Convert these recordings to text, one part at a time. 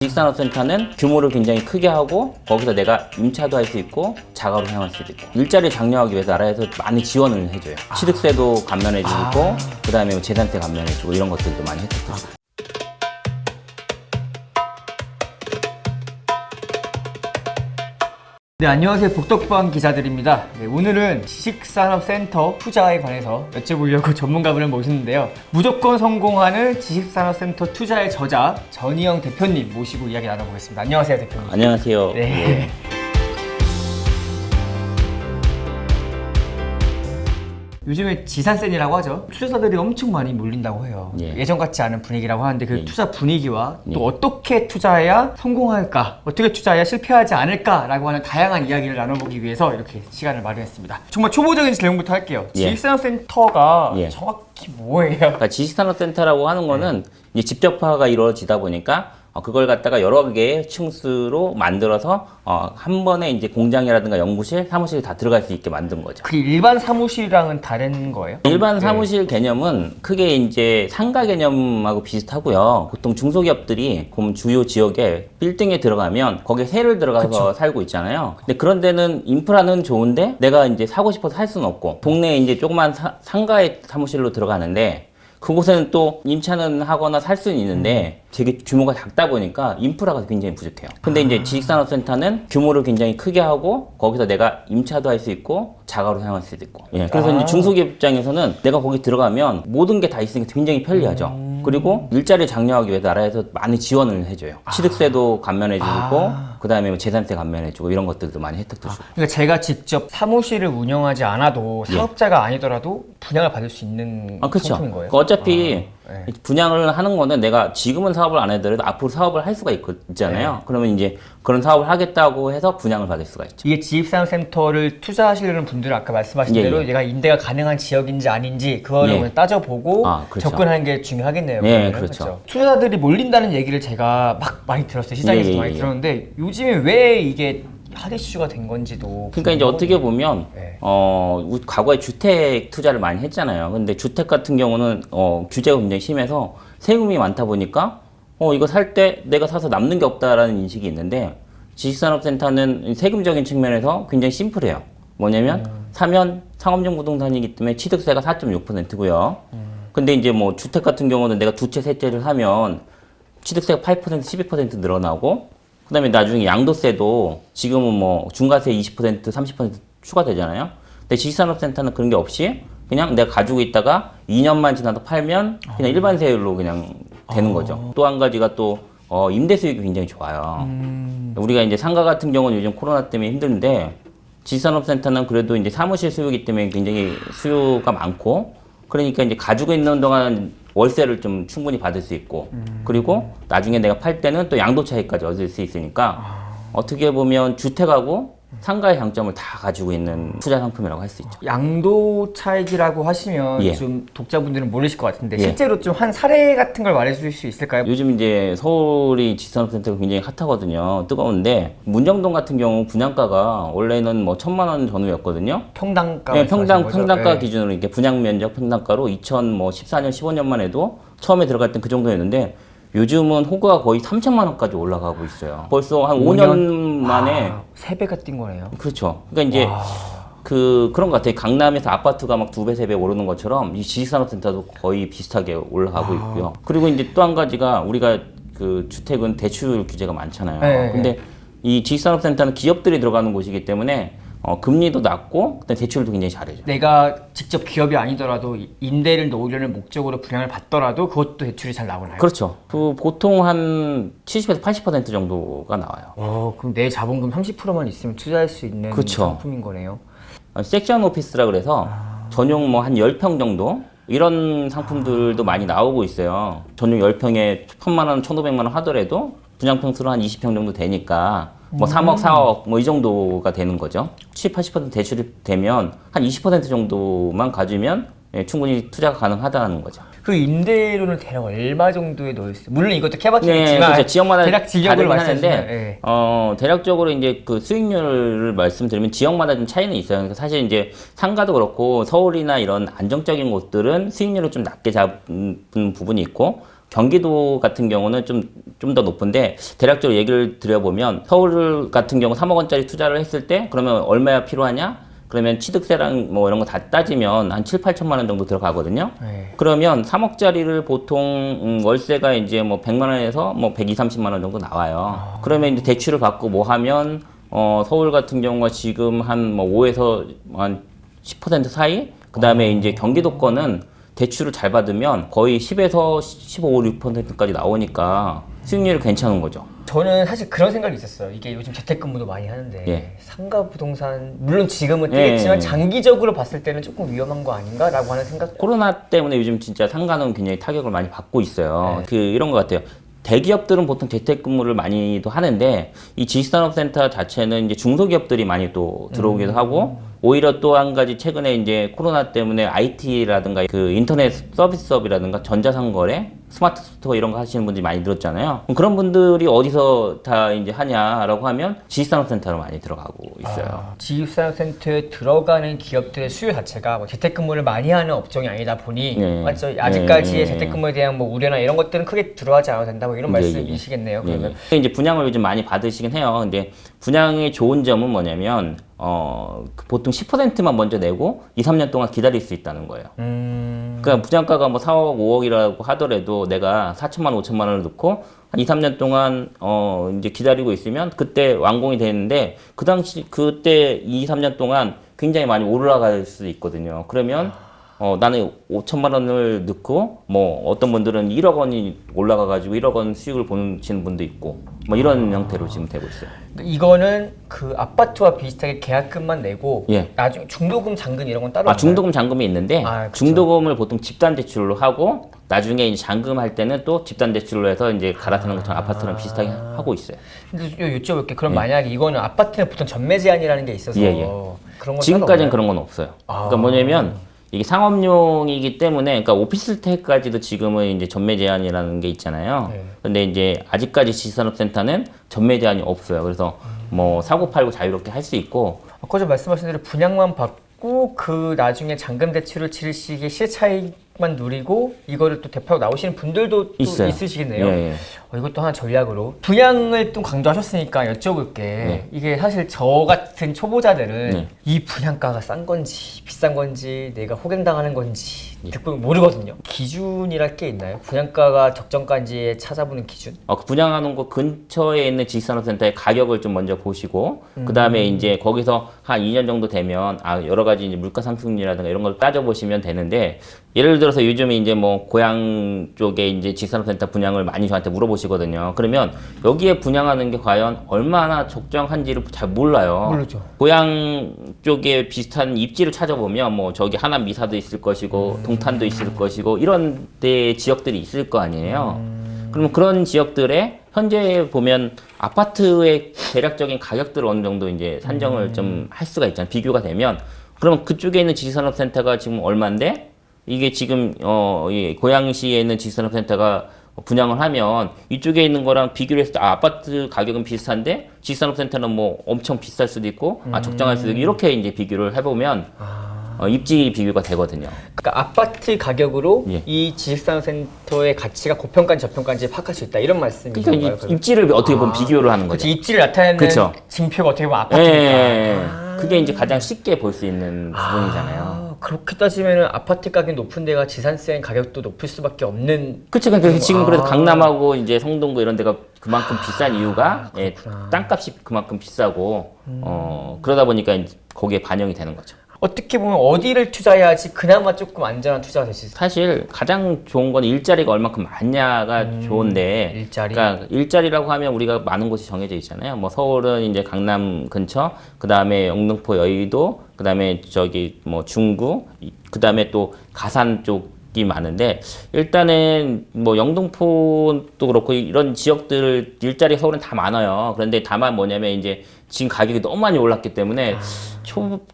지식산업센터는 규모를 굉장히 크게 하고 거기서 내가 임차도 할 수 있고 자가로 사용할 수도 있고 일자리를 장려하기 위해서 나라에서 많이 지원을 해줘요. 취득세도 감면해주고 그 다음에 재산세 감면해주고 이런 것들도 많이 혜택도 주고. 네, 안녕하세요. 복덕방 기자들입니다. 네, 오늘은 지식산업센터 투자에 관해서 여쭤보려고 전문가분을 모셨는데요. 무조건 성공하는 지식산업센터 투자의 저자 전희영 대표님 모시고 이야기 나눠보겠습니다. 안녕하세요, 대표님. 안녕하세요. 네. 요즘에 지산센이라고 하죠. 투자자들이 엄청 많이 몰린다고 해요. 예전 같지 않은 분위기라고 하는데 그 투자 분위기와 또 어떻게 투자해야 성공할까, 어떻게 투자해야 실패하지 않을까라고 하는 다양한 이야기를 나눠보기 위해서 이렇게 시간을 마련했습니다. 정말 초보적인 질문부터 할게요. 지식산업센터가 정확히 뭐예요? 그러니까 지식산업센터라고 하는 거는 이제 집적화가 이루어지다 보니까 그걸 갖다가 여러 개의 층수로 만들어서 한 번에 이제 공장이라든가 연구실, 사무실이 다 들어갈 수 있게 만든 거죠. 그게 일반 사무실이랑은 다른 거예요? 일반 사무실 개념은 크게 이제 상가 개념하고 비슷하고요. 보통 중소기업들이 보면 주요 지역에 빌딩에 들어가면 거기에 세를 들어가서 살고 있잖아요. 근데 그런 데는 인프라는 좋은데 내가 이제 사고 싶어서 살 수는 없고 동네에 이제 조그만 상가의 사무실로 들어가는데 그곳에는 또 임차는 하거나 살 수는 있는데 되게 규모가 작다 보니까 인프라가 굉장히 부족해요. 근데 이제 지식산업센터는 규모를 굉장히 크게 하고 거기서 내가 임차도 할 수 있고 자가로 사용할 수도 있고. 그래서 이제 중소기업 입장에서는 내가 거기 들어가면 모든 게 다 있으니까 굉장히 편리하죠. 그리고 일자리를 장려하기 위해서 나라에서 많이 지원을 해줘요. 취득세도 감면해주고 그 다음에 재산세 감면해주고 이런 것들도 많이 혜택도 주고. 그러니까 제가 직접 사무실을 운영하지 않아도 사업자가 아니더라도 분양을 받을 수 있는 상품인 거예요? 어차피 분양을 하는 거는 내가 지금은 사업을 안 해더라도 앞으로 사업을 할 수가 있잖아요. 그러면 이제 그런 사업을 하겠다고 해서 분양을 받을 수가 있죠. 이게 지식산업센터를 투자하시려는 분들은 아까 말씀하신 대로 얘가 임대가 가능한 지역인지 아닌지 그거를 따져보고 접근하는 게 중요하겠네요. 그렇죠. 투자자들이 몰린다는 얘기를 제가 막 많이 들었어요. 시장에서도 많이 들었는데 요즘에 왜 이게 핫 이슈가 된 건지도. 그러니까 이제 어떻게 보면 과거에 주택 투자를 많이 했잖아요. 근데 주택 같은 경우는 규제가 굉장히 심해서 세금이 많다 보니까 이거 살 때 내가 사서 남는 게 없다라는 인식이 있는데 지식산업센터는 세금적인 측면에서 굉장히 심플해요. 뭐냐면 사면 상업용 부동산이기 때문에 취득세가 4.6%고요. 근데 이제 뭐 주택 같은 경우는 내가 두 채, 세 채를 하면 취득세가 8%, 12% 늘어나고 그 다음에 나중에 양도세도 지금은 뭐 중과세 20%, 30% 추가되잖아요. 근데 지식산업센터는 그런 게 없이 그냥 내가 가지고 있다가 2년만 지나도 팔면 그냥 일반세율로 그냥 되는 거죠. 또 한 가지가 또 임대 수익이 굉장히 좋아요. 우리가 이제 상가 같은 경우는 요즘 코로나 때문에 힘든데 지식산업센터는 그래도 이제 사무실 수요이기 때문에 굉장히 수요가 많고 그러니까 이제 가지고 있는 동안 월세를 좀 충분히 받을 수 있고 그리고 나중에 내가 팔 때는 또 양도 차익까지 얻을 수 있으니까 어떻게 보면 주택하고 상가의 장점을 다 가지고 있는 투자 상품이라고 할 수 있죠. 양도 차익이라고 하시면 좀 독자분들은 모르실 것 같은데 실제로 좀 한 사례 같은 걸 말해주실 수 있을까요? 요즘 이제 서울이 지식산업센터가 굉장히 핫하거든요. 뜨거운데 문정동 같은 경우 분양가가 원래는 뭐 1,000만 원 전후였거든요. 평당가. 네, 평당가 기준으로 이렇게 분양 면적 평당가로 2014년 15년만 해도 처음에 들어갈 땐 그 정도였는데 요즘은 호가가 거의 3천만 원까지 올라가고 있어요. 벌써 한 5년 만에 3배가 뛴 거네요. 그렇죠. 그러니까 이제 그런 것 같아요. 강남에서 아파트가 막 2배, 3배 오르는 것처럼 이 지식산업센터도 거의 비슷하게 올라가고 있고요. 그리고 이제 또 한 가지가 우리가 그 주택은 대출 규제가 많잖아요. 근데 이 지식산업센터는 기업들이 들어가는 곳이기 때문에 금리도 낮고 대출도 굉장히 잘해줘. 내가 직접 기업이 아니더라도 임대를 놓으려는 목적으로 분양을 받더라도 그것도 대출이 잘 나오나요? 그렇죠. 그 보통 한 70에서 80% 정도가 나와요. 그럼 내 자본금 30%만 있으면 투자할 수 있는 상품인 거네요. 섹션 오피스라 그래서 전용 뭐 한 10평 정도 이런 상품들도 많이 나오고 있어요. 전용 10평에 1,000만 원, 1,500만 원 하더라도 분양평수로 한 20평 정도 되니까 뭐 3억, 4억 뭐 이 정도가 되는 거죠. 70, 80% 대출이 되면 한 20% 정도만 가지면 충분히 투자가 가능하다는 거죠. 그 임대료는 대략 얼마 정도에 넣을 수? 물론 이것도 케바케겠지만 그렇죠. 지역마다 대략 지역을 말씀하시는데 대략적으로 이제 그 수익률을 말씀드리면 지역마다 좀 차이는 있어요. 그러니까 사실 이제 상가도 그렇고 서울이나 이런 안정적인 곳들은 수익률을 좀 낮게 잡은 부분이 있고 경기도 같은 경우는 좀 더 높은데 대략적으로 얘기를 드려보면 서울 같은 경우 3억 원짜리 투자를 했을 때 그러면 얼마야 필요하냐? 그러면 취득세랑 뭐 이런 거 다 따지면 한 7, 8천만 원 정도 들어가거든요. 네. 그러면 3억짜리를 보통 월세가 이제 뭐 100만 원에서 뭐 120, 30만 원 정도 나와요. 그러면 이제 대출을 받고 뭐 하면 서울 같은 경우가 지금 한 뭐 5에서 한 10% 사이? 그다음에 이제 경기도권은 대출을 잘 받으면 거의 10에서 15, 6%까지 나오니까 수익률이 괜찮은 거죠. 저는 사실 그런 생각이 있었어요. 이게 요즘 재택근무도 많이 하는데 예. 상가 부동산 물론 지금은 되겠지만 예. 장기적으로 봤을 때는 조금 위험한 거 아닌가라고 하는 생각. 코로나 때문에 요즘 진짜 상가는 굉장히 타격을 많이 받고 있어요. 네. 이런 것 같아요. 대기업들은 보통 재택근무를 많이도 하는데 이 지식산업센터 자체는 이제 중소기업들이 많이 또 들어오기도 하고 오히려 또 한 가지 최근에 이제 코로나 때문에 IT라든가 그 인터넷 서비스업이라든가 전자상거래, 스마트 스토어 이런 거 하시는 분들이 많이 늘었잖아요. 그럼 그런 분들이 어디서 다 이제 하냐라고 하면 지식산업센터로 많이 들어가고 있어요. 지식산업센터에 들어가는 기업들의 수요 자체가 뭐 재택근무를 많이 하는 업종이 아니다 보니 네. 맞죠? 아직까지의 네. 재택근무에 대한 뭐 우려나 이런 것들은 크게 들어가지 않아도 된다 뭐 이런 말씀이시겠네요. 그러면 이제 분양을 요즘 많이 받으시긴 해요. 근데 분양의 좋은 점은 뭐냐면 보통 10%만 먼저 내고 2, 3년 동안 기다릴 수 있다는 거예요. 그러니까 분양가가 뭐 4억, 5억이라고 하더라도 내가 4천만 원, 5천만 원을 넣고 한 2, 3년 동안 이제 기다리고 있으면 그때 완공이 되는데 그 당시 그때 2, 3년 동안 굉장히 많이 올라갈 수 있거든요. 그러면 나는 5천만 원을 넣고 뭐 어떤 분들은 1억 원이 올라가 가지고 1억 원 수익을 보시는 분도 있고 뭐 이런 형태로 지금 되고 있어요. 이거는 그 아파트와 비슷하게 계약금만 내고 예. 나중에 중도금 잔금 이런 건 따로 중도금 잔금이 있는데 그쵸. 중도금을 보통 집단 대출로 하고 나중에 이제 잔금할 때는 또 집단 대출로 해서 이제 갈아타는 것처럼 아파트랑 비슷하게 하고 있어요. 근데 여쭤볼게. 그럼 만약에 이거는 아파트는 보통 전매 제한이라는 게 있어서 예. 그런 건 지금까지는 그런 건 없어요. 그러니까 뭐냐면 이게 상업용이기 때문에 그러니까 오피스텔까지도 지금은 이제 전매 제한이라는 게 있잖아요. 네. 근데 이제 아직까지 지식산업센터는 전매 제한이 없어요. 그래서 뭐 사고 팔고 자유롭게 할 수 있고 아까 전 말씀하신 대로 분양만 받고 그 나중에 잔금 대출을 치를 시기에 시세 차익만 누리고 이거를 또 대표로 나오시는 분들도 또 있어요. 있으시겠네요. 예. 이것도 하나 전략으로 분양을 또 강조하셨으니까 여쭤볼게. 이게 사실 저 같은 초보자들은 이 분양가가 싼 건지 비싼 건지 내가 호갱당하는 건지 듣고 모르거든요. 기준이랄 게 있나요? 분양가가 적정가인지 찾아보는 기준? 그 분양하는 곳 근처에 있는 지식산업센터의 가격을 좀 먼저 보시고 그 다음에 이제 거기서 한 2년 정도 되면 여러 가지 이제 물가 상승률이라든가 이런 걸 따져보시면 되는데 예를 들어서 요즘에 이제 뭐 고향 쪽에 이제 지식산업센터 분양을 많이 저한테 물어보시거든요. 그러면 여기에 분양하는 게 과연 얼마나 적정한지를 잘 몰라요. 모르죠. 고향 쪽에 비슷한 입지를 찾아보면 뭐 저기 하남 미사도 있을 것이고 동탄도 있을 것이고 이런 데 지역들이 있을 거 아니에요. 그러면 그런 지역들에 현재 보면 아파트의 대략적인 가격들을 어느 정도 이제 산정을 좀 할 수가 있잖아요. 비교가 되면 그러면 그쪽에 있는 지식산업센터가 지금 얼마인데 이게 지금 이 고양시에 있는 지식산업센터가 분양을 하면 이쪽에 있는 거랑 비교를 했을 때 아파트 가격은 비슷한데 지식산업센터는 뭐 엄청 비쌀 수도 있고 적정할 수도 있고 이렇게 이제 비교를 해보면 입지 비교가 되거든요. 그러니까 아파트 가격으로 예. 이 지식산업센터의 가치가 고평가인지 저평가인지 파악할 수 있다 이런 말씀이신가요? 그러니까 입지를 어떻게 보면 비교를 하는 거죠. 그렇지, 입지를 나타내는 그쵸. 징표가 어떻게 보면 예, 아파트니까. 그게 이제 가장 쉽게 볼 수 있는 부분이잖아요. 그렇게 따지면은 아파트 가격 높은 데가 지산세 가격도 높을 수밖에 없는. 그렇죠. 그래서 지금 그래서 강남하고 이제 성동구 이런 데가 그만큼 비싼 이유가 땅값이 그만큼 비싸고 그러다 보니까 이제 거기에 반영이 되는 거죠. 어떻게 보면 어디를 투자해야지 그나마 조금 안전한 투자가 될 수 있어요? 사실 가장 좋은 건 일자리가 얼마큼 많냐가 좋은데 일자리? 그러니까 일자리라고 하면 우리가 많은 곳이 정해져 있잖아요. 뭐 서울은 이제 강남 근처, 그다음에 영등포 여의도, 그다음에 저기 뭐 중구, 그다음에 또 가산 쪽이 많은데 일단은 뭐 영등포도 그렇고 이런 지역들 일자리 서울은 다 많아요. 그런데 다만 뭐냐면 이제 지금 가격이 너무 많이 올랐기 때문에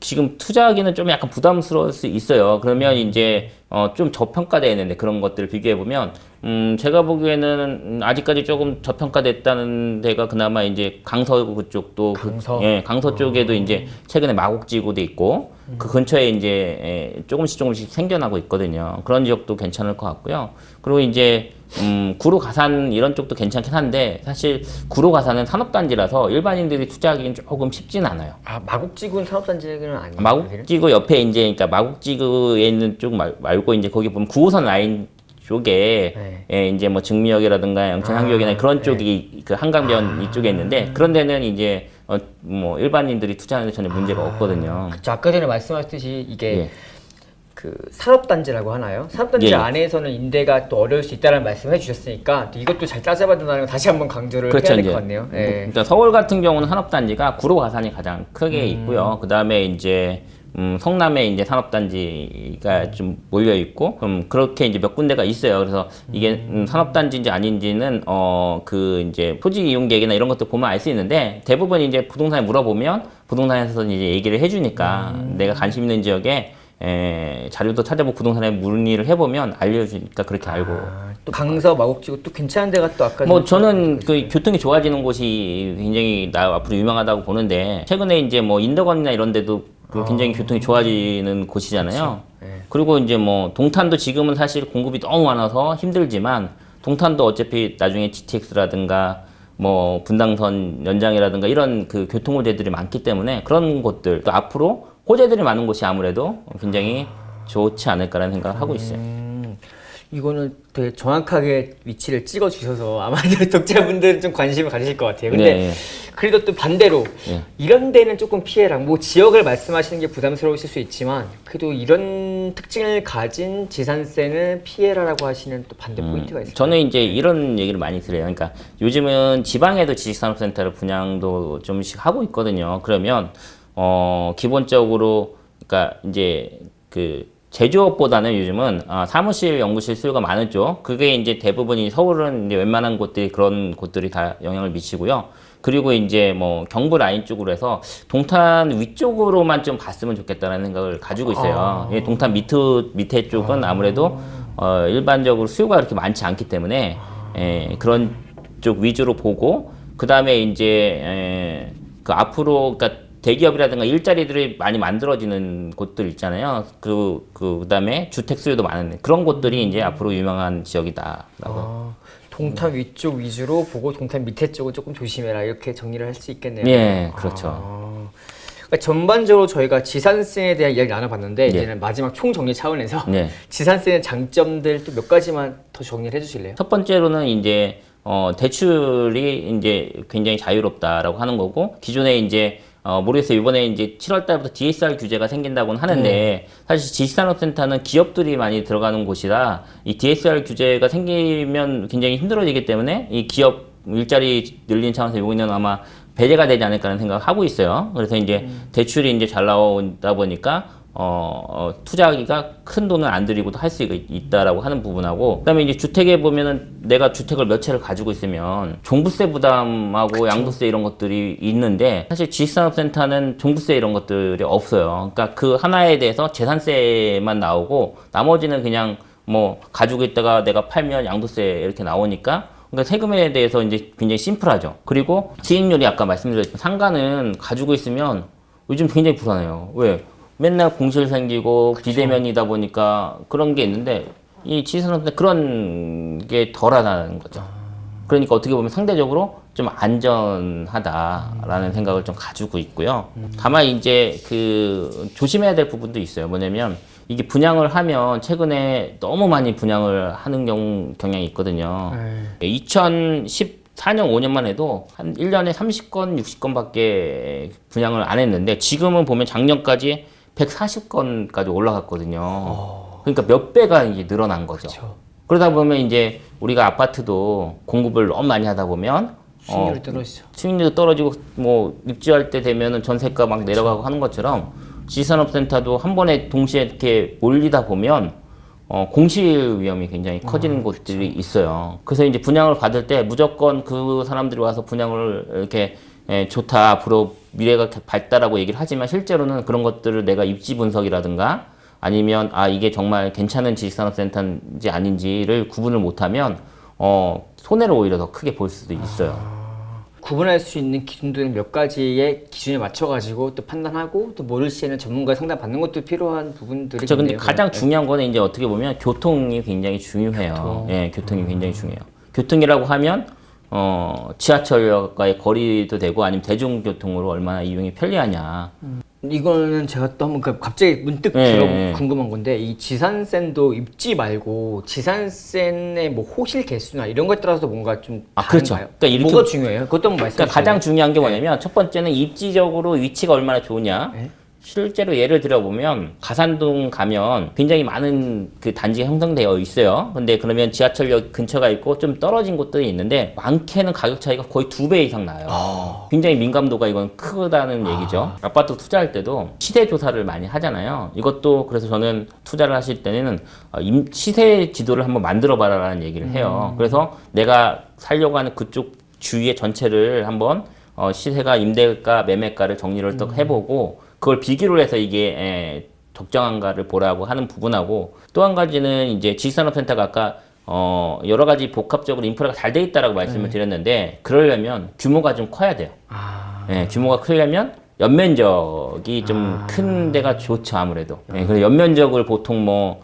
지금 투자하기는 좀 약간 부담스러울 수 있어요. 그러면 이제 좀 저평가되어 있는데 그런 것들을 비교해 보면 제가 보기에는 아직까지 조금 저평가됐다는 데가 그나마 이제 강서 그쪽도 강서 쪽에도 이제 최근에 마곡지구도 있고 그 근처에 이제 조금씩 생겨나고 있거든요. 그런 지역도 괜찮을 것 같고요. 그리고 이제 구로 가산 이런 쪽도 괜찮긴 한데 사실 구로 가산은 산업단지라서 일반인들이 투자하기는 조금 쉽진 않아요. 아, 마곡지구는 산업단지는 아니에요? 마곡지구 옆에 이제 그러니까 마곡지구에 있는 쪽 말고 이제 거기 보면 9호선 라인 쪽에 예, 이제 뭐 증미역이라든가 영천항기역이나 그런 쪽이 그 한강변 이쪽에 있는데 그런 데는 이제 뭐 일반인들이 투자하는데 전혀 문제가 없거든요. 그쵸. 아까 전에 말씀하셨듯이 이게 예. 그 산업단지라고 하나요? 산업단지 예. 안에서는 임대가 또 어려울 수 있다는 말씀을 해주셨으니까 또 이것도 잘 따져봐야 된다는 거 다시 한번 강조를 그렇죠, 해야 될 것 이제. 같네요. 예. 그러니까 서울 같은 경우는 산업단지가 구로 가산이 가장 크게 있고요. 그 다음에 이제 성남에 이제 산업단지가 좀 몰려 있고, 그렇게 이제 몇 군데가 있어요. 그래서 이게 산업단지인지 아닌지는 그 이제 토지 이용 계획이나 이런 것도 보면 알 수 있는데 대부분 이제 부동산에 물어보면 부동산에서 이제 얘기를 해주니까 내가 관심 있는 지역에 자료도 찾아보고 부동산에 문의를 해보면 알려주니까 그렇게 알고. 또 강서 마곡지구 또 괜찮은 데가 또 아까 뭐 저는 그 교통이 좋아지는 곳이 굉장히 나 앞으로 유명하다고 보는데 최근에 이제 뭐 인덕원이나 이런 데도 그 굉장히 교통이 좋아지는 곳이잖아요. 그리고 이제 뭐 동탄도 지금은 사실 공급이 너무 많아서 힘들지만 동탄도 어차피 나중에 GTX라든가 뭐 분당선 연장이라든가 이런 그 교통 호재들이 많기 때문에 그런 곳들 또 앞으로 호재들이 많은 곳이 아무래도 굉장히 좋지 않을까라는 생각을 하고 있어요. 이거는 되게 정확하게 위치를 찍어 주셔서 아마도 독자분들은 좀 관심을 가지실 것 같아요. 근데 네. 그래도 또 반대로 이런 데는 조금 피해라. 뭐 지역을 말씀하시는 게 부담스러우실 수 있지만 그래도 이런 특징을 가진 지산세는 피해라라고 하시는 또 반대 포인트가 있어요. 저는 이제 이런 얘기를 많이 들어요. 그러니까 요즘은 지방에도 지식산업센터를 분양도 좀씩 하고 있거든요. 그러면 기본적으로 그러니까 이제 그 제조업보다는 요즘은 사무실, 연구실 수요가 많은 쪽, 그게 이제 대부분이 서울은 이제 웬만한 곳들이 그런 곳들이 다 영향을 미치고요. 그리고 이제 뭐 경부 라인 쪽으로 해서 동탄 위쪽으로만 좀 봤으면 좋겠다는 생각을 가지고 있어요. 예, 동탄 밑에 쪽은 아무래도 일반적으로 수요가 그렇게 많지 않기 때문에 그런 쪽 위주로 보고 그 다음에 이제 그 앞으로 그러니까 대기업이라든가 일자리들이 많이 만들어지는 곳들 있잖아요. 그다음에 주택 수요도 많은 그런 곳들이 이제 앞으로 유명한 지역이다라고. 동탄 위쪽 위주로 보고 동탄 밑에 쪽을 조금 조심해라 이렇게 정리를 할 수 있겠네요. 예, 그렇죠. 그러니까 전반적으로 저희가 지산세에 대한 이야기 나눠봤는데 이제는 마지막 총 정리 차원에서 지산세의 장점들 또 몇 가지만 더 정리를 해주실래요? 첫 번째로는 이제 대출이 이제 굉장히 자유롭다라고 하는 거고 기존에 이제 모르겠어요. 이번에 이제 7월 달부터 DSR 규제가 생긴다고는 하는데 사실 지식산업센터는 기업들이 많이 들어가는 곳이라 이 DSR 규제가 생기면 굉장히 힘들어지기 때문에 이 기업 일자리 늘리는 차원에서 요거는 아마 배제가 되지 않을까라는 생각을 하고 있어요. 그래서 이제 대출이 이제 잘 나오다 보니까 투자하기가 큰 돈을 안 들이고도 할 수 있다라고 하는 부분하고 그다음에 이제 주택에 보면은 내가 주택을 몇 채를 가지고 있으면 종부세 부담하고 양도세 이런 것들이 있는데 사실 지식산업센터는 종부세 이런 것들이 없어요. 그러니까 그 하나에 대해서 재산세만 나오고 나머지는 그냥 뭐 가지고 있다가 내가 팔면 양도세 이렇게 나오니까 그러니까 세금에 대해서 이제 굉장히 심플하죠. 그리고 지익률이 아까 말씀드렸지만 상가는 가지고 있으면 요즘 굉장히 불안해요. 왜? 맨날 공실 생기고 비대면이다 보니까 그런 게 있는데 이 지산업은 그런 게 덜하다는 거죠. 그러니까 어떻게 보면 상대적으로 좀 안전하다라는 생각을 좀 가지고 있고요. 다만 이제 그 조심해야 될 부분도 있어요. 뭐냐면 이게 분양을 하면 최근에 너무 많이 분양을 하는 경향이 있거든요. 2014년 5년만 해도 한 1년에 30건, 60건밖에 분양을 안 했는데 지금은 보면 작년까지 140건까지 올라갔거든요. 그러니까 몇 배가 이제 늘어난 거죠. 그쵸. 그러다 보면 이제 우리가 아파트도 공급을 너무 많이 하다 보면 수익률이 떨어지죠. 수익률도 떨어지고 뭐 입주할 때 되면은 전세가 막 내려가고 하는 것처럼 지산업센터도 한 번에 동시에 이렇게 몰리다 보면 공실 위험이 굉장히 커지는 곳들이 있어요. 그래서 이제 분양을 받을 때 무조건 그 사람들이 와서 분양을 이렇게 좋다 앞으로 미래가 밝다라고 얘기를 하지만 실제로는 그런 것들을 내가 입지 분석이라든가 아니면 이게 정말 괜찮은 지식산업센터인지 아닌지를 구분을 못하면 손해를 오히려 더 크게 볼 수도 있어요. 구분할 수 있는 기준들은 몇 가지의 기준에 맞춰가지고 또 판단하고 또 모를 시에는 전문가 상담 받는 것도 필요한 부분들이 그렇죠. 근데 있네요. 가장 네. 중요한 거는 이제 어떻게 보면 교통이 굉장히 중요해요. 예, 교통이 굉장히 중요해요. 교통이라고 하면 지하철역과의 거리도 되고 아니면 대중교통으로 얼마나 이용이 편리하냐. 이거는 제가 또 한번 갑자기 문득 예, 들어 예. 궁금한 건데 이 지산센도 입지 말고 지산센의 뭐 호실 개수나 이런 것에 따라서 뭔가 좀 다른가요? 그렇죠. 그러니까 이렇게 뭐가 중요해요? 그것도 한번 말씀해 그러니까 가장 주세요. 중요한 게 뭐냐면 첫 번째는 입지적으로 위치가 얼마나 좋으냐. 네. 실제로 예를 들어보면 가산동 가면 굉장히 많은 그 단지가 형성되어 있어요. 근데 그러면 지하철역 근처가 있고 좀 떨어진 곳들이 있는데 많게는 가격 차이가 거의 2배 이상 나요. 굉장히 민감도가 이건 크다는 얘기죠. 아파트 투자할 때도 시세 조사를 많이 하잖아요. 이것도 그래서 저는 투자를 하실 때는 시세 지도를 한번 만들어 봐라라는 얘기를 해요. 그래서 내가 살려고 하는 그쪽 주위의 전체를 한번 시세가 임대가 매매가를 정리를 또 해보고 그걸 비교를 해서 이게 적정한가를 보라고 하는 부분하고 또 한 가지는 이제 지식산업센터가 아까 여러 가지 복합적으로 인프라가 잘 돼 있다라고 말씀을 드렸는데 그러려면 규모가 좀 커야 돼요. 예, 규모가 크려면 연면적이 좀 큰 데가 좋죠 아무래도. 예, 그래서 연면적을 보통 뭐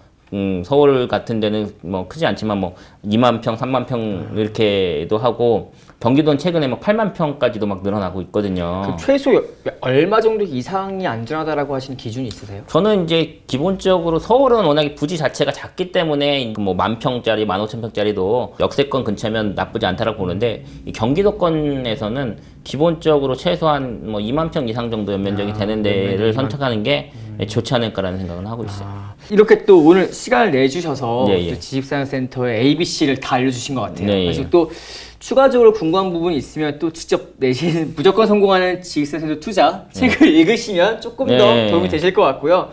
서울 같은 데는 뭐 크지 않지만 뭐 2만 평, 3만 평 이렇게도 하고 경기도는 최근에 막 8만 평까지도 막 늘어나고 있거든요. 그 최소 얼마 정도 이상이 안전하다라고 하시는 기준이 있으세요? 저는 이제 기본적으로 서울은 워낙에 부지 자체가 작기 때문에 뭐 10,000평짜리, 15,000평짜리도 역세권 근처면 나쁘지 않다라고 보는데 이 경기도권에서는 기본적으로 최소한 뭐 2만 평 이상 정도 연면적이 되는 데를 선택하는 게 좋지 않을까라는 생각은 하고 있어요. 이렇게 또 오늘 시간을 내주셔서 예, 예. 또 지식산업센터의 ABC를 다 알려주신 것 같아요. 네, 그래서 예. 또 추가적으로 궁금한 부분이 있으면 또 직접 내신 무조건 성공하는 지식산업센터 투자 책을 읽으시면 조금 더 네. 도움이 되실 것 같고요.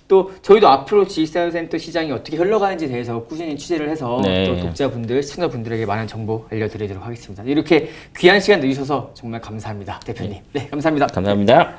또 저희도 앞으로 지식산업센터 시장이 어떻게 흘러가는지에 대해서 꾸준히 취재를 해서 네. 또 독자분들, 시청자분들에게 많은 정보 알려드리도록 하겠습니다. 이렇게 귀한 시간 내주셔서 정말 감사합니다, 대표님. 네, 감사합니다. 감사합니다.